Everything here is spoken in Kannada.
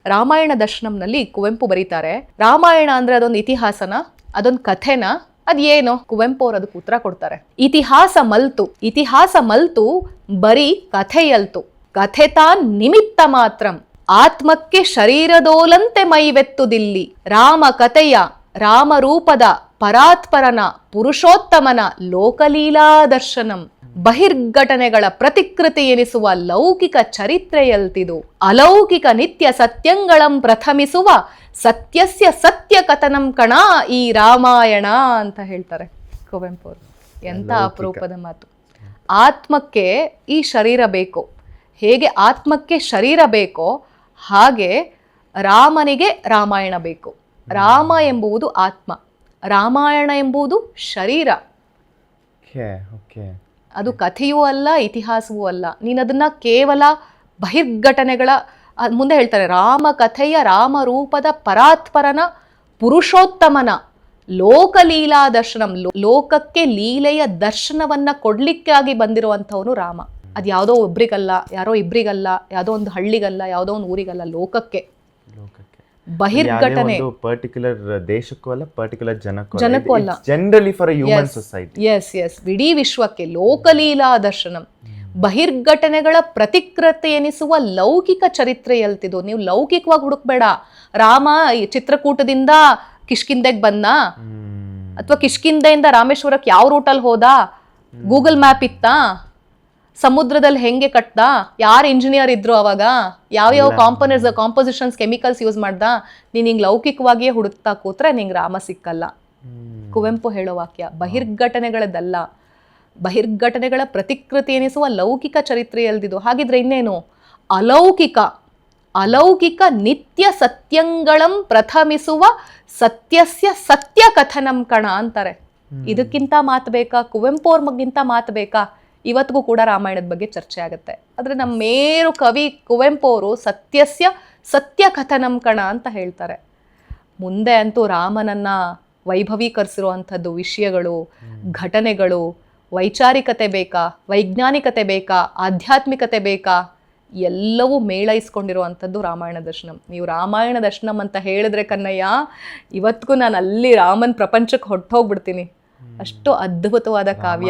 ರಾಮಾಯಣ ದರ್ಶನಂನಲ್ಲಿ ಕುವೆಂಪು ಬರೀತಾರೆ, ರಾಮಾಯಣ ಅಂದ್ರೆ ಅದೊಂದು ಇತಿಹಾಸನ, ಅದೊಂದು ಕಥೆನ, ಅದೇನೋ? ಕುವೆಂಪು ಅವರು ಅದಕ್ಕೆ ಉತ್ತರ ಕೊಡ್ತಾರೆ. ಇತಿಹಾಸ ಮಲ್ತು ಬರೀ ಕಥೆಯಲ್ತು, ಕಥೆ ತಾನ್ ನಿಮಿತ್ತ ಮಾತ್ರಂ, ಆತ್ಮಕ್ಕೆ ಶರೀರದೋಲಂತೆ ಮೈವೆತ್ತುದಿಲ್ಲಿ, ರಾಮ ಕಥೆಯ ರಾಮರೂಪದ ಪರಾತ್ಪರನ ಪುರುಷೋತ್ತಮನ ಲೋಕಲೀಲಾ ದರ್ಶನಂ, ಬಹಿರ್ಘಟನೆಗಳ ಪ್ರತಿಕೃತಿ ಎನಿಸುವ ಲೌಕಿಕ ಚರಿತ್ರೆಯಲ್ತಿದು, ಅಲೌಕಿಕ ನಿತ್ಯ ಸತ್ಯಂಗಳಂ ಪ್ರಥಮಿಸುವ ಸತ್ಯಸ್ಯ ಸತ್ಯ ಕಥನಂ ಕಣ ಈ ರಾಮಾಯಣ ಅಂತ ಹೇಳ್ತಾರೆ ಕುವೆಂಪು ಅವರು. ಎಂತ ಅಪರೂಪದ ಮಾತು. ಆತ್ಮಕ್ಕೆ ಈ ಶರೀರ ಬೇಕು, ಹೇಗೆ ಆತ್ಮಕ್ಕೆ ಶರೀರ ಬೇಕೋ ಹಾಗೆ ರಾಮನಿಗೆ ರಾಮಾಯಣ ಬೇಕು. ರಾಮ ಎಂಬುವುದು ಆತ್ಮ, ರಾಮಾಯಣ ಎಂಬುದು ಶರೀರ. ಅದು ಕಥೆಯೂ ಅಲ್ಲ, ಇತಿಹಾಸವೂ ಅಲ್ಲ. ನೀನದನ್ನ ಕೇವಲ ಬಹಿರ್ಘಟನೆಗಳ ಮುಂದೆ ಹೇಳ್ತಾರೆ, ರಾಮ ಕಥೆಯ ರಾಮರೂಪದ ಪರಾತ್ಪರನ ಪುರುಷೋತ್ತಮನ ಲೋಕಲೀಲಾ ದರ್ಶನಂ, ಲೋಕಕ್ಕೆ ಲೀಲೆಯ ದರ್ಶನವನ್ನ ಕೊಡ್ಲಿಕ್ಕಾಗಿ ಬಂದಿರುವಂಥವನು ರಾಮ. ಅದು ಯಾವುದೋ ಒಬ್ರಿಗಲ್ಲ, ಯಾರೋ ಇಬ್ರಿಗಲ್ಲ, ಯಾವುದೋ ಒಂದು ಹಳ್ಳಿಗಲ್ಲ, ಯಾವುದೋ ಒಂದು ಊರಿಗಲ್ಲ, ಲೋಕಕ್ಕೆ. ಬಹಿರ್ಘಟನೆ ಪರ್ಟಿಕ್ಯುಲರ್ ದೇಶಕ್ಕೂ ಅಲ್ಲ, ಪರ್ಟಿಕ್ಯುಲರ್ ಜನಕ್ಕೂ ಅಲ್ಲ, generally for human society. Yes ಇಡೀ ವಿಶ್ವಕ್ಕೆ ಲೋಕಲೀಲಾ ದರ್ಶನಂ, ಬಹಿರ್ಘಟನೆಗಳ ಪ್ರತಿಕೃತಿ ಎನಿಸುವ ಲೌಕಿಕ ಚರಿತ್ರೆಯಲ್ತಿದು. ನೀವು ಲೌಕಿಕವಾಗಿ ಹುಡುಕ್ಬೇಡ. ರಾಮ ಚಿತ್ರಕೂಟದಿಂದ ಕಿಷ್ಕಿಂದೆಗೆ ಬಂದ, ಅಥವಾ ಕಿಷ್ಕಿಂದೆಯಿಂದ ರಾಮೇಶ್ವರಕ್ಕೆ ಯಾವ ರೂಟಲ್ಲಿ ಹೋದ, ಗೂಗಲ್ ಮ್ಯಾಪ್ ಇತ್ತಾ, ಸಮುದ್ರದಲ್ಲಿ ಹೆಂಗೆ ಕಟ್ದ, ಯಾರು ಇಂಜಿನಿಯರ್ ಇದ್ರು ಅವಾಗ, ಯಾವ ಕಾಂಪೋಸಿಷನ್ಸ್ ಕೆಮಿಕಲ್ಸ್ ಯೂಸ್ ಮಾಡ್ದ. ನೀನ್ ಹಿಂಗ್ ಲೌಕಿಕವಾಗಿಯೇ ಹುಡುಕ್ತಾ ಕೂತ್ರೆ ನಿಂಗೆ ರಾಮ ಸಿಕ್ಕಲ್ಲ. ಕುವೆಂಪು ಹೇಳೋ ವಾಕ್ಯ ಬಹಿರ್ಘಟನೆಗಳದ್ದಲ್ಲ, ಬಹಿರ್ಘಟನೆಗಳ ಪ್ರತಿಕೃತಿ ಎನಿಸುವ ಲೌಕಿಕ ಚರಿತ್ರೆಯಲ್ದಿದು. ಹಾಗಿದ್ರೆ ಇನ್ನೇನು? ಅಲೌಕಿಕ ನಿತ್ಯ ಸತ್ಯಂಗಳಂ ಪ್ರಥಮಿಸುವ ಸತ್ಯಸ್ಯ ಸತ್ಯ ಕಥನಂ ಕಣ ಅಂತಾರೆ. ಇದಕ್ಕಿಂತ ಮಾತು ಬೇಕಾ? ಕುವೆಂಪು ಅವ್ರ ಮಗಿಂತ ಮಾತು ಬೇಕಾ? ಇವತ್ತಿಗೂ ಕೂಡ ರಾಮಾಯಣದ ಬಗ್ಗೆ ಚರ್ಚೆ ಆಗುತ್ತೆ. ಆದರೆ ನಮ್ಮ ಮೇರು ಕವಿ ಕುವೆಂಪು ಅವರು ಸತ್ಯಸ್ಯ ಸತ್ಯ ಕಥನಂ ಕಣ ಅಂತ ಹೇಳ್ತಾರೆ. ಮುಂದೆ ಅಂತೂ ರಾಮನನ್ನ ವೈಭವೀಕರಿಸಿರುವಂಥದ್ದು ವಿಷಯಗಳು, ಘಟನೆಗಳು, ವೈಚಾರಿಕತೆ ಬೇಕಾ, ವೈಜ್ಞಾನಿಕತೆ ಬೇಕಾ, ಆಧ್ಯಾತ್ಮಿಕತೆ ಬೇಕಾ, ಎಲ್ಲವೂ ಮೇಳೈಸ್ಕೊಂಡಿರುವಂಥದ್ದು ರಾಮಾಯಣ ದರ್ಶನಂ. ನೀವು ರಾಮಾಯಣ ದರ್ಶನಂ ಅಂತ ಹೇಳಿದ್ರೆ ಕನ್ನಯ್ಯ, ಇವತ್ತಿಗೂ ನಾನು ಅಲ್ಲಿ ರಾಮನ್ ಪ್ರಪಂಚಕ್ಕೆ ಹೊಟ್ಟೋಗ್ಬಿಡ್ತೀನಿ. ಅಷ್ಟು ಅದ್ಭುತವಾದ ಕಾವ್ಯ.